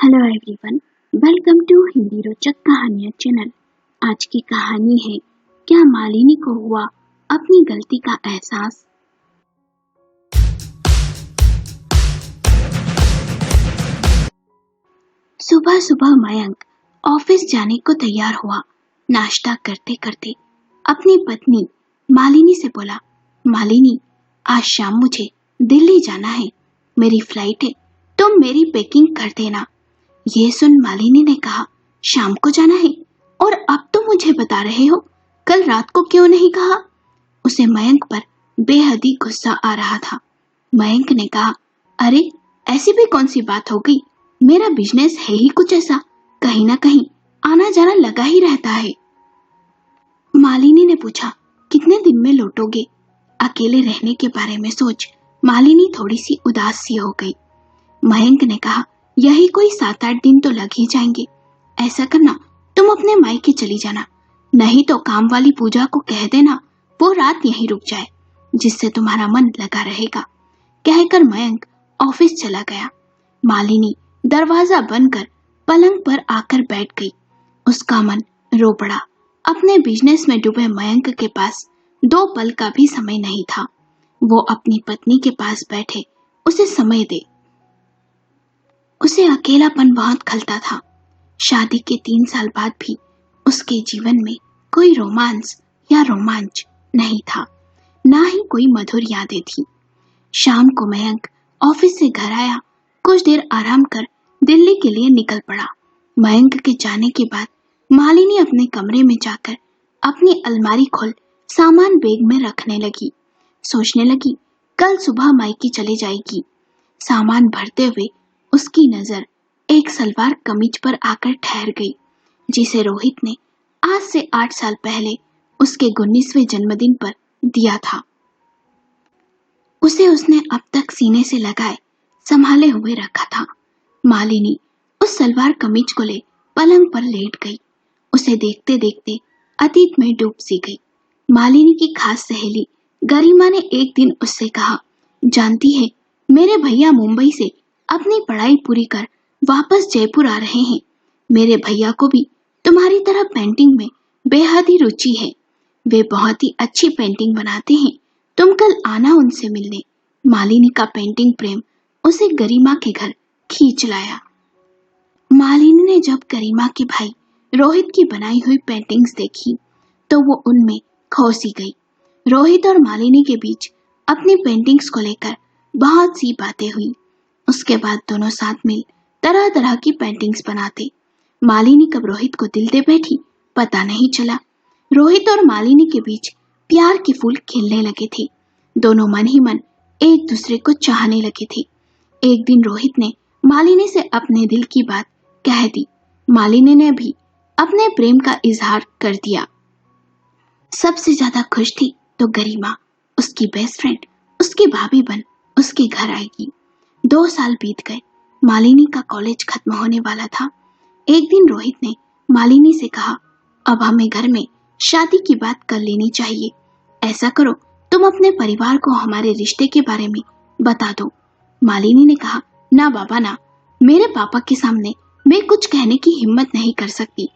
Hello everyone, welcome to Hindi रोचक कहानियाँ channel. आज की कहानी है क्या मालिनी को हुआ अपनी गलती का एहसास। सुबह सुबह मयंक ऑफिस जाने को तैयार हुआ। नाश्ता करते करते अपनी पत्नी मालिनी से बोला, मालिनी, आज शाम मुझे दिल्ली जाना है, मेरी फ्लाइट है, तुम मेरी पैकिंग कर देना। ये सुन मालिनी ने कहा, शाम को जाना है और अब तो मुझे बता रहे हो, कल रात को क्यों नहीं कहा? उसे मयंक पर बेहद ही गुस्सा आ रहा था। मयंक ने कहा, अरे ऐसी भी कौन सी बात हो गई, मेरा बिजनेस है ही कुछ ऐसा, कहीं ना कहीं आना जाना लगा ही रहता है। मालिनी ने पूछा, कितने दिन में लौटोगे? अकेले रहने के बारे में सोच मालिनी थोड़ी सी उदास सी हो गई। मयंक ने कहा, यही कोई 7-8 दिन तो लग ही जाएंगे। ऐसा करना, तुम अपने मायके चली जाना, नहीं तो काम वाली पूजा को कह देना वो रात यहीं रुक जाए, जिससे तुम्हारा मन लगा रहेगा। कहकर मयंक ऑफिस चला गया। मालिनी दरवाजा बंद कर पलंग पर आकर बैठ गई। उसका मन रो पड़ा। अपने बिजनेस में डूबे मयंक के पास 2 पल का भी समय नहीं था। वो अपनी पत्नी के पास बैठे उसे समय दे। उसे अकेलापन बहुत खलता था। शादी के 3 साल बाद भी उसके जीवन में कोई रोमांस या रोमांच नहीं था, ना ही कोई मधुर यादें थी। शाम को मयंक ऑफिस से घर आया, कुछ देर आराम कर दिल्ली के लिए निकल पड़ा। मयंक के जाने के बाद मालिनी अपने कमरे में जाकर अपनी अलमारी खोल सामान बैग में रखने लगी। सोचने लगी, कल सुबह मायके चले जाएगी। सामान भरते हुए उसकी नजर एक सलवार कमीज पर आकर ठहर गई, जिसे रोहित ने आज से 8 साल पहले उसके 19वें जन्मदिन पर दिया था। उसे उसने अब तक सीने से लगाए संभाले हुए रखा था। मालिनी उस सलवार कमीज को ले पलंग पर लेट गई। उसे देखते देखते अतीत में डूब सी गई। मालिनी की खास सहेली गरिमा ने एक दिन उससे कहा, जानती है, मेरे भैया मुंबई से अपनी पढ़ाई पूरी कर वापस जयपुर आ रहे हैं। मेरे भैया को भी तुम्हारी तरह पेंटिंग में बेहद ही रुचि है। वे बहुत ही अच्छी पेंटिंग बनाते हैं। तुम कल आना उनसे मिलने। मालिनी का पेंटिंग प्रेम उसे गरिमा के घर खींच लाया। मालिनी ने जब गरिमा के भाई रोहित की बनाई हुई पेंटिंग्स देखी तो वो उनमें खो सी गई। रोहित और मालिनी के बीच अपनी पेंटिंग्स को लेकर बहुत सी बातें हुई। उसके बाद दोनों साथ मिल तरह तरह की पेंटिंग्स बनाते। मालिनी कब रोहित को दिल दे बैठी पता नहीं चला। रोहित और मालिनी के बीच प्यार के फूल खिलने लगे थे। दोनों मन ही मन एक दूसरे को चाहने लगे थे। एक दिन रोहित ने मालिनी से अपने दिल की बात कह दी। मालिनी ने भी अपने प्रेम का इजहार कर दिया। सबसे ज्यादा खुश थी तो गरिमा, उसकी बेस्ट फ्रेंड, उसकी भाभी बन उसके घर आएगी। 2 साल बीत गए। मालिनी का कॉलेज खत्म होने वाला था। एक दिन रोहित ने मालिनी से कहा, अब हमें घर में शादी की बात कर लेनी चाहिए। ऐसा करो, तुम अपने परिवार को हमारे रिश्ते के बारे में बता दो। मालिनी ने कहा, ना बाबा ना, मेरे पापा के सामने मैं कुछ कहने की हिम्मत नहीं कर सकती।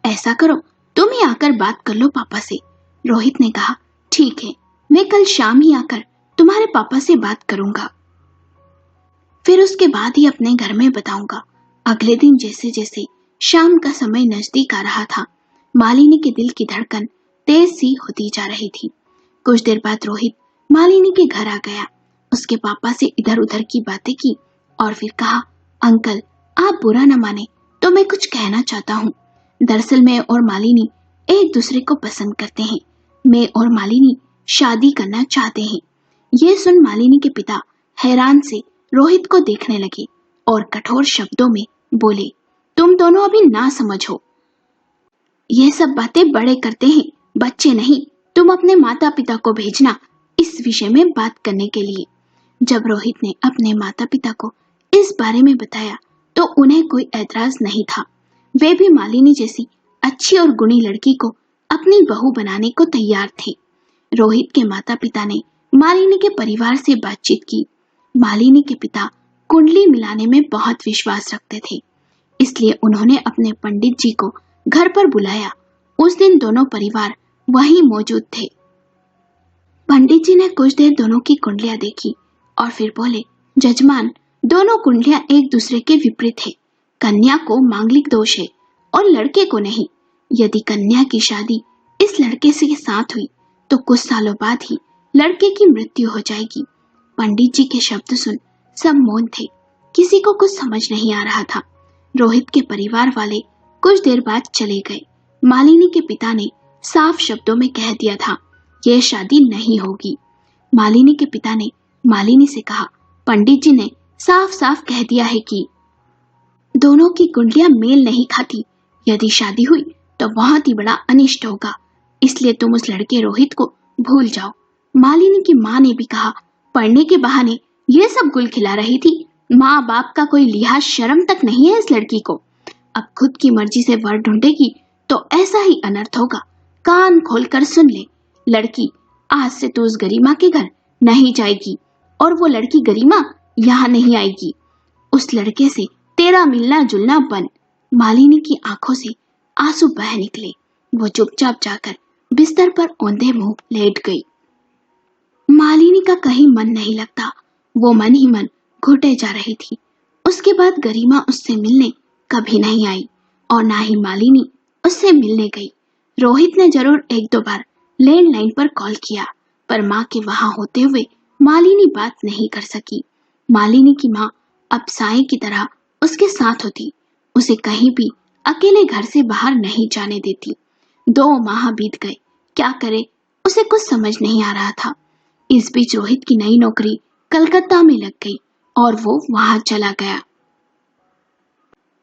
ऐसा करो, तुम ही आकर बात कर लो पापा से। रोहित ने कहा, ठीक है, मैं कल शाम ही आकर तुम्हारे पापा से बात करूंगा, फिर उसके बाद ही अपने घर में बताऊंगा। अगले दिन जैसे जैसे शाम का समय नजदीक आ रहा था, मालिनी के दिल की धड़कन तेज सी होती जा रही थी। कुछ देर बाद रोहित मालिनी के घर आ गया। उसके पापा से इधर उधर की बातें की और फिर कहा, अंकल, आप बुरा न माने तो मैं कुछ कहना चाहता हूँ। दरअसल मैं और मालिनी एक दूसरे को पसंद करते हैं। मैं और मालिनी शादी करना चाहते हैं। ये सुन मालिनी के पिता हैरान से रोहित को देखने लगे और कठोर शब्दों में बोले, तुम दोनों अभी ना समझो, ये सब बातें बड़े करते हैं, बच्चे नहीं। तुम अपने माता पिता को भेजना इस विषय में बात करने के लिए। जब रोहित ने अपने माता पिता को इस बारे में बताया तो उन्हें कोई ऐतराज नहीं था। वे भी मालिनी जैसी अच्छी और गुणी लड़की को अपनी बहू बनाने को तैयार थे। रोहित के माता पिता ने मालिनी के परिवार से बातचीत की। मालिनी के पिता कुंडली मिलाने में बहुत विश्वास रखते थे। इसलिए उन्होंने अपने पंडित जी को घर पर बुलाया। उस दिन दोनों परिवार वहीं मौजूद थे। पंडित जी ने कुछ देर दोनों की कुंडलियां देखी और फिर बोले, जजमान, दोनों कुंडलियां एक दूसरे के विपरीत है। कन्या को मांगलिक दोष है और लड़के को नहीं। यदि कन्या की शादी इस लड़के से साथ हुई तो कुछ सालों बाद ही लड़के की मृत्यु हो जाएगी। पंडित जी के शब्द सुन सब मौन थे। किसी को कुछ समझ नहीं आ रहा था। रोहित के परिवार वाले कुछ देर बाद चले गए। मालिनी के पिता ने साफ शब्दों में कह दिया था, यह शादी नहीं होगी। मालिनी के पिता ने मालिनी से कहा, पंडित जी ने साफ साफ कह दिया है कि दोनों की कुंडलियां मेल नहीं खाती। यदि शादी हुई तो बहुत ही बड़ा अनिष्ट होगा, इसलिए तुम उस लड़के रोहित को भूल जाओ। मालिनी की माँ ने भी कहा, पढ़ने के बहाने ये सब गुल खिला रही थी। माँ बाप का कोई लिहाज शर्म तक नहीं है इस लड़की को। अब खुद की मर्जी से वर ढूंढेगी तो ऐसा ही अनर्थ होगा। कान खोलकर सुन ले, लड़की, आज से तू उस गरिमा के घर नहीं जाएगी और वो लड़की गरिमा यहाँ नहीं आएगी। उस लड़के से तेरा मिलना जुलना बंद। मालिनी की आंखों से आंसू बह निकले। वो चुपचाप जाकर बिस्तर पर औंधे मुंह लेट गई। मालिनी का कहीं मन नहीं लगता। वो मन ही मन घुटे जा रही थी। उसके बाद गरिमा उससे मिलने कभी नहीं आई और ना ही मालिनी उससे मिलने गई। रोहित ने जरूर एक दो बार लैंडलाइन पर कॉल किया, पर माँ के वहां होते हुए मालिनी बात नहीं कर सकी। मालिनी की माँ अब साए की तरह उसके साथ होती। उसे कहीं भी अकेले घर से बाहर नहीं जाने देती। 2 माह बीत गए। क्या करे उसे कुछ समझ नहीं आ रहा था। इस बीच रोहित की नई नौकरी कलकत्ता में लग गई और वो वहां चला गया।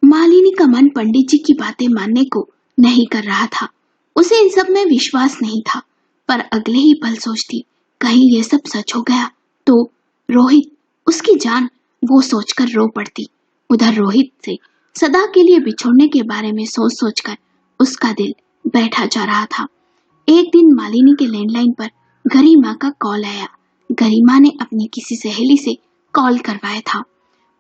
मालिनी का मन पंडित जी की बातें मानने को नहीं कर रहा था। उसे इन सब में विश्वास नहीं था, पर अगले ही पल सोचती, कहीं ये सब सच हो गया तो रोहित, उसकी जान, वो सोचकर रो पड़ती। उधर रोहित से सदा के लिए बिछोड़ने के बारे में सोच सोचकर उसका दिल बैठा जा रहा था। एक दिन मालिनी के लैंडलाइन पर गरिमा का कॉल आया। गरिमा ने अपनी किसी सहेली से कॉल करवाया था।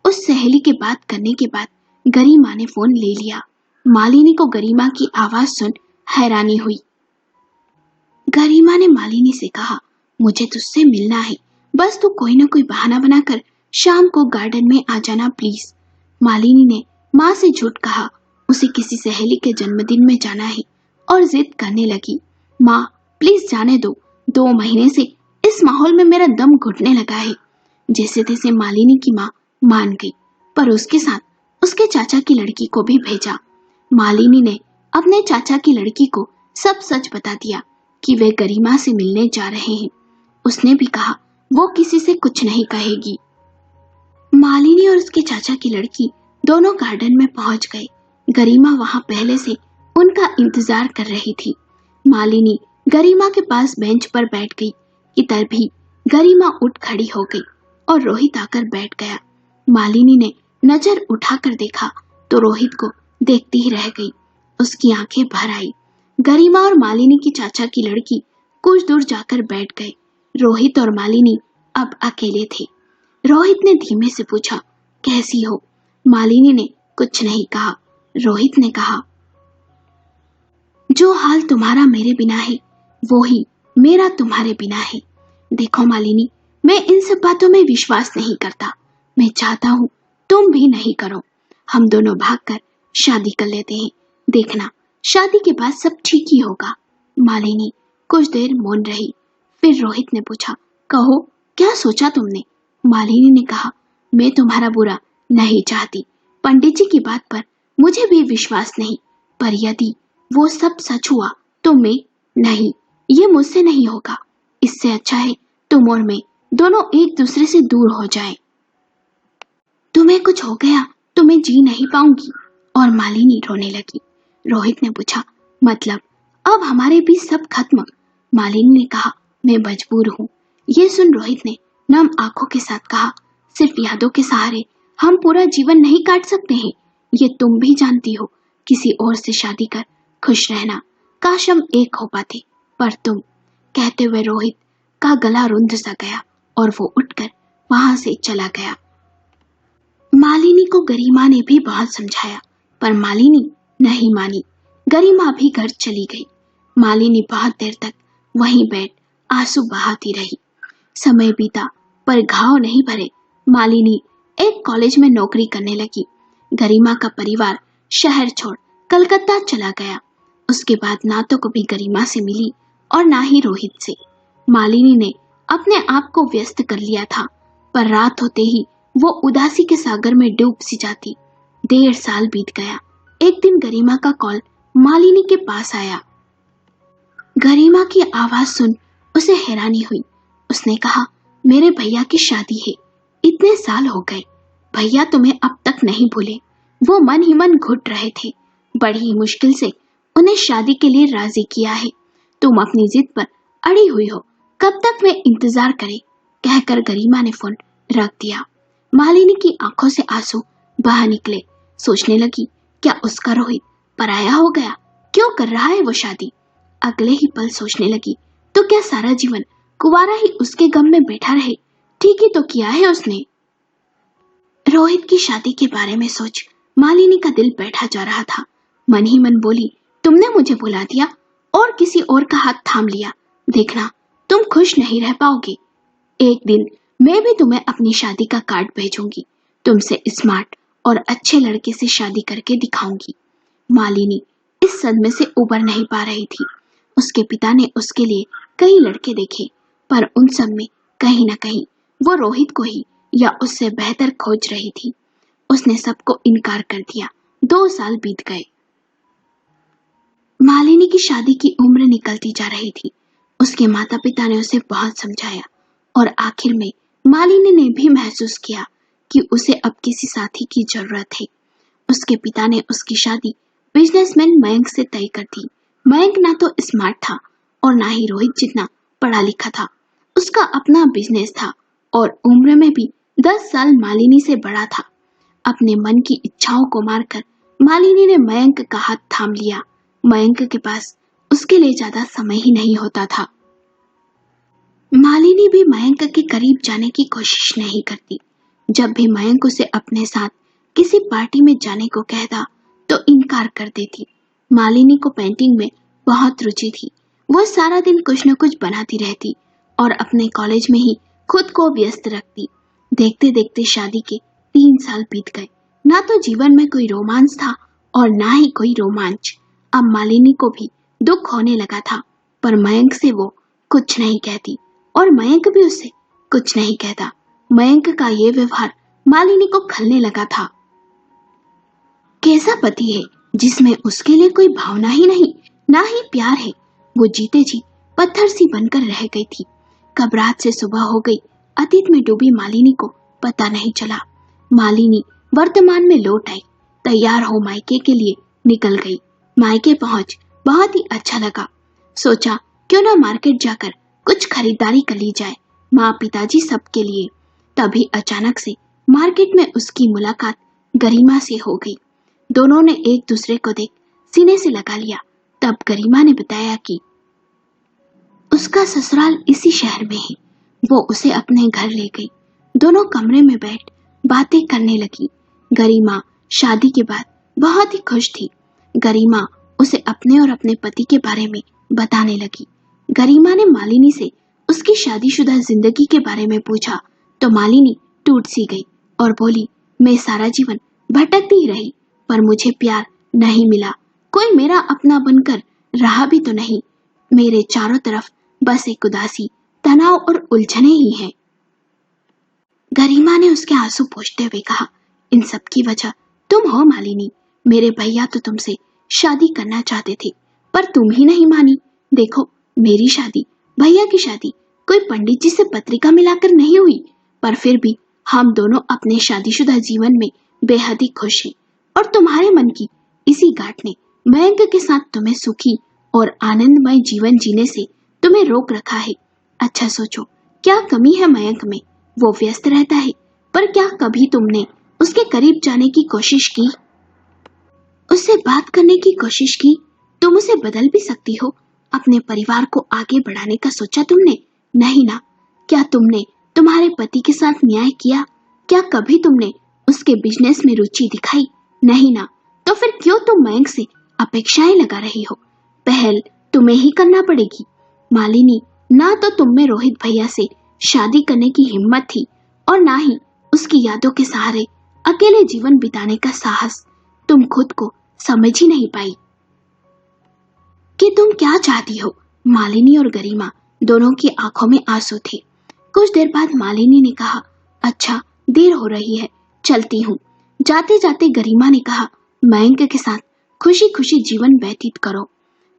उस सहेली के बात करने के बाद गरिमा ने फोन ले लिया। मालिनी को गरिमा की आवाज सुन हैरानी हुई। गरिमा ने मालिनी से कहा, मुझे तुझसे मिलना है, बस तू कोई ना कोई बहाना बनाकर शाम को गार्डन में आ जाना प्लीज। मालिनी ने माँ से झूठ कहा उसे किसी सहेली के जन्मदिन में जाना है और जिद करने लगी, माँ प्लीज जाने दो। 2 महीने से इस माहौल में मेरा दम घुटने लगा है। जैसे तैसे मालिनी की माँ मान गई, पर उसके साथ उसके चाचा की लड़की को भी भेजा। मालिनी ने अपने चाचा की लड़की को सब सच बता दिया कि वे गरिमा से मिलने जा रहे हैं। उसने भी कहा वो किसी से कुछ नहीं कहेगी। मालिनी और उसके चाचा की लड़की दोनों गार्डन में पहुंच गए। गरिमा वहां पहले से उनका इंतजार कर रही थी। मालिनी गरिमा के पास बेंच पर बैठ गई कि तभी गरिमा उठ खड़ी हो गई और रोहित आकर बैठ गया। मालिनी ने नजर उठाकर देखा तो रोहित को देखती ही रह गई। उसकी आंखें भर आई। गरिमा और मालिनी की चाचा की लड़की कुछ दूर जाकर बैठ गए। रोहित और मालिनी अब अकेले थे। रोहित ने धीमे से पूछा, कैसी हो? मालिनी ने कुछ नहीं कहा। रोहित ने कहा, जो हाल तुम्हारा मेरे बिना है वो ही मेरा तुम्हारे बिना है। देखो मालिनी, मैं इन सब बातों में विश्वास नहीं करता। मैं चाहता हूँ तुम भी नहीं करो। हम दोनों भागकर शादी कर लेते हैं। देखना, शादी के बाद सब ठीक ही होगा। मालिनी कुछ देर मौन रही। फिर रोहित ने पूछा, कहो क्या सोचा तुमने? मालिनी ने कहा, मैं तुम्हारा बुरा नहीं चाहती। पंडित जी की बात पर मुझे भी विश्वास नहीं, पर यदि वो सब सच हुआ तो मैं नहीं, ये मुझसे नहीं होगा। इससे अच्छा है तुम और मैं दोनों एक दूसरे से दूर हो जाएं। तुम्हें कुछ हो गया तो मैं जी नहीं पाऊंगी। और मालिनी रोने लगी। रोहित ने पूछा, मतलब अब हमारे बीच सब खत्म? मालिनी ने कहा, मैं मजबूर हूँ। ये सुन रोहित ने नम आंखों के साथ कहा, सिर्फ यादों के सहारे हम पूरा जीवन नहीं काट सकते हैं। ये तुम भी जानती हो। किसी और से शादी कर खुश रहना, काश हम एक हो पाते, पर तुम। कहते हुए रोहित का गला रुंध सा गया और वो उठकर वहां से चला गया। मालिनी को गरिमा ने भी बहुत समझाया, पर मालिनी नहीं मानी। गरिमा भी घर चली गई। मालिनी बहुत देर तक वहीं बैठ आंसू बहाती रही। समय बीता पर घाव नहीं भरे। मालिनी एक कॉलेज में नौकरी करने लगी। गरिमा का परिवार शहर छोड़ कलकत्ता चला गया। उसके बाद ना तो कभी गरिमा से मिली और ना ही रोहित से। मालिनी ने अपने आप को व्यस्त कर लिया था, पर रात होते ही वो उदासी के सागर में डूब सी जाती। 1.5 साल बीत गया। एक दिन गरिमा का कॉल मालिनी के पास आया। गरिमा की आवाज सुन उसे हैरानी हुई। उसने कहा, मेरे भैया की शादी है। इतने साल हो गए, भैया तुम्हें अब तक नहीं भूले। वो मन ही मन घुट रहे थे। बड़ी ही मुश्किल से उन्हें शादी के लिए राजी किया है। तुम अपनी जिद पर अड़ी हुई हो, कब तक वे इंतजार करें? कहकर गरिमा ने फोन रख दिया। मालिनी की आंखों से आंसू बह निकले। सोचने लगी, क्या उसका रोहित पराया हो गया? क्यों कर रहा है वो शादी? अगले ही पल सोचने लगी, तो क्या सारा जीवन कुंवारा ही उसके गम में बैठा रहे? ठीक ही तो किया है उसने। रोहित की शादी के बारे में सोच मालिनी का दिल बैठा जा रहा था। मन ही मन बोली, तुमने मुझे भुला दिया और किसी और का हाथ थाम लिया। देखना, तुम खुश नहीं रह पाओगे। एक दिन मैं भी तुम्हें अपनी शादी का कार्ड भेजूंगी। तुमसे स्मार्ट और अच्छे लड़के से शादी करके दिखाऊंगी। मालिनी इस सदमे से उबर नहीं पा रही थी। उसके पिता ने उसके लिए कई लड़के देखे, पर उन सब में कहीं न कहीं वो रोहित को ही या उससे बेहतर खोज रही थी। उसने सबको इनकार कर दिया। 2 साल बीत गए। मालिनी की शादी की उम्र निकलती जा रही थी। उसके माता पिता ने उसे बहुत समझाया और आखिर में मालिनी ने भी महसूस किया कि उसे अब किसी साथी की जरूरत है। उसके पिता ने उसकी शादी बिजनेसमैन मयंक से तय कर दी। मयंक ना तो स्मार्ट था और ना ही रोहित जितना पढ़ा लिखा था। उसका अपना बिजनेस था और उम्र में भी 10 साल मालिनी से बड़ा था। अपने मन की इच्छाओं को मारकर मालिनी ने मयंक का हाथ थाम लिया। मयंक के पास उसके लिए ज्यादा समय ही नहीं होता था। मालिनी भी मयंक के करीब जाने की कोशिश नहीं करती। जब भी मयंक उसे अपने साथ किसी पार्टी में जाने को कहता तो इनकार कर देती। मालिनी को पेंटिंग में बहुत रुचि थी। वो सारा दिन कुछ न कुछ बनाती रहती और अपने कॉलेज में ही खुद को व्यस्त रखती। देखते देखते शादी के 3 साल बीत गए। ना तो जीवन में कोई रोमांस था और ना ही कोई रोमांच। अब मालिनी को भी दुख होने लगा था, पर मयंक से वो कुछ नहीं कहती और मयंक भी उससे कुछ नहीं कहता। मयंक का ये व्यवहार मालिनी को खलने लगा था। कैसा पति है जिसमें उसके लिए कोई भावना ही नहीं, ना ही प्यार है। वो जीते जी पत्थर सी बनकर रह गई थी। कब रात से सुबह हो गई, अतीत में डूबी मालिनी को पता नहीं चला। मालिनी वर्तमान में लौट आई। तैयार हो मायके के लिए निकल गई। मायके पहुंच बहुत ही अच्छा लगा। सोचा क्यों ना मार्केट जाकर कुछ खरीदारी कर ली जाए, माँ पिताजी सबके लिए। तभी अचानक से मार्केट में उसकी मुलाकात गरिमा से हो गई। दोनों ने एक दूसरे को देख सीने से लगा लिया। तब गरिमा ने बताया कि उसका ससुराल इसी शहर में है। वो उसे अपने घर ले गई। दोनों कमरे में बैठ बातें करने लगी। गरिमा शादी के बाद बहुत ही खुश थी। गरिमा उसे अपने और अपने पति के बारे में बताने लगी। गरिमा ने मालिनी से उसकी शादीशुदा जिंदगी के बारे में पूछा तो मालिनी टूट सी गई और बोली, मैं सारा जीवन भटकती ही रही, पर मुझे प्यार नहीं मिला। कोई मेरा अपना बनकर रहा भी तो नहीं। मेरे चारों तरफ बस एक उदासी, तनाव और उलझने ही हैं। गरिमा ने उसके आंसू पोंछते हुए कहा, इन सब की वजह तुम हो मालिनी। मेरे भैया तो तुमसे शादी करना चाहते थे, पर तुम ही नहीं मानी। देखो, मेरी शादी, भैया की शादी कोई पंडित जी से पत्रिका मिलाकर नहीं हुई, पर फिर भी हम दोनों अपने शादीशुदा जीवन में बेहद ही खुश हैं। और तुम्हारे मन की इसी गांठ ने मयंक के साथ तुम्हें सुखी और आनंदमय जीवन जीने से तुम्हें रोक रखा है। अच्छा सोचो, क्या कमी है मयंक में? वो व्यस्त रहता है, पर क्या कभी तुमने उसके करीब जाने की कोशिश की? उससे बात करने की कोशिश की? तुम उसे बदल भी सकती हो। अपने परिवार को आगे बढ़ाने का सोचा तुमने? नहीं ना। क्या तुमने तुम्हारे पति के साथ न्याय किया? क्या कभी तुमने उसके बिजनेस में रुचि दिखाई? नहीं ना। तो फिर क्यों तुम मयंक से अपेक्षाएं लगा रही हो? पहल तुम्हें ही करना पड़ेगी। मालिनी, ना तो तुम में रोहित भैया से शादी करने की हिम्मत थी और ना ही उसकी यादों के सहारे अकेले जीवन बिताने का साहस। तुम खुद को समझ ही नहीं पाई कि तुम क्या चाहती हो। मालिनी और गरिमा दोनों की आंखों में आंसू थे। कुछ देर बाद मालिनी ने कहा, अच्छा देर हो रही है, चलती हूँ। जाते जाते गरिमा ने कहा, मयंक के साथ खुशी खुशी जीवन व्यतीत करो।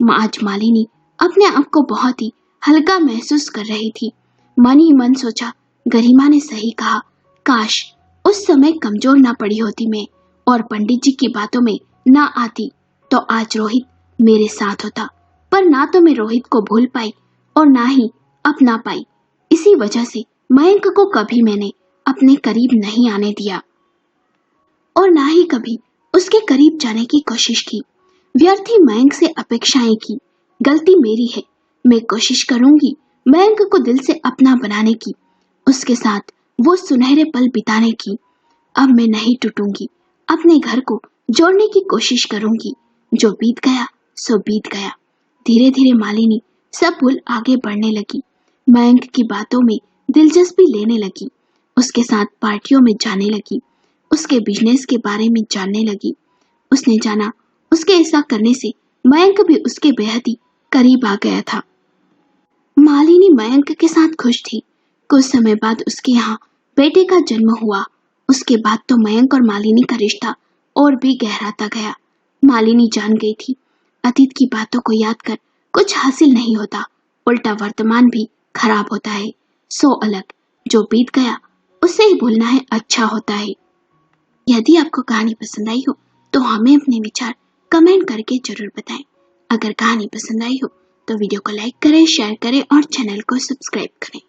आज मालिनी अपने आप को बहुत ही हल्का महसूस कर रही थी। मन ही मन सोचा, गरिमा ने सही कहा, काश उस समय कमजोर ना पड़ी होती मैं और पंडित जी की बातों में ना आती तो आज रोहित मेरे साथ होता। पर ना तो मैं रोहित को भूल पाई और ना ही अपना पाई। इसी वजह से मयंक को कभी मैंने अपने करीब नहीं आने दिया और ना ही कभी उसके करीब जाने की कोशिश की। व्यर्थ ही मयंक से अपेक्षाएं की। गलती मेरी है। मैं कोशिश करूंगी मयंक को दिल से अपना बनाने की, उसके साथ वो सुनहरे पल बिताने की। अब मैं नहीं टूटूंगी, अपने घर को जोड़ने की कोशिश करूंगी। जो बीत गया सो बीत गया। धीरे धीरे मालिनी सब भूल आगे बढ़ने लगी। मयंक की बातों में दिलचस्पी लेने लगी, उसके साथ पार्टियों में जाने लगी, उसके बिजनेस के बारे में जानने लगी। उसने जाना उसके ऐसा करने से मयंक भी उसके बेहद ही करीब आ गया था। मालिनी मयंक के साथ खुश थी। कुछ समय बाद उसके यहाँ बेटे का जन्म हुआ। उसके बाद तो मयंक और मालिनी का रिश्ता और भी गहराता गया। मालिनी जान गई थी, अतीत की बातों को याद कर कुछ हासिल नहीं होता, उल्टा वर्तमान भी खराब होता है। सो अलग, जो बीत गया उसे ही भूलना है अच्छा होता है। यदि आपको कहानी पसंद आई हो तो हमें अपने विचार कमेंट करके जरूर बताएं। अगर कहानी पसंद आई हो तो वीडियो को लाइक करें, शेयर करें और चैनल को सब्सक्राइब करें।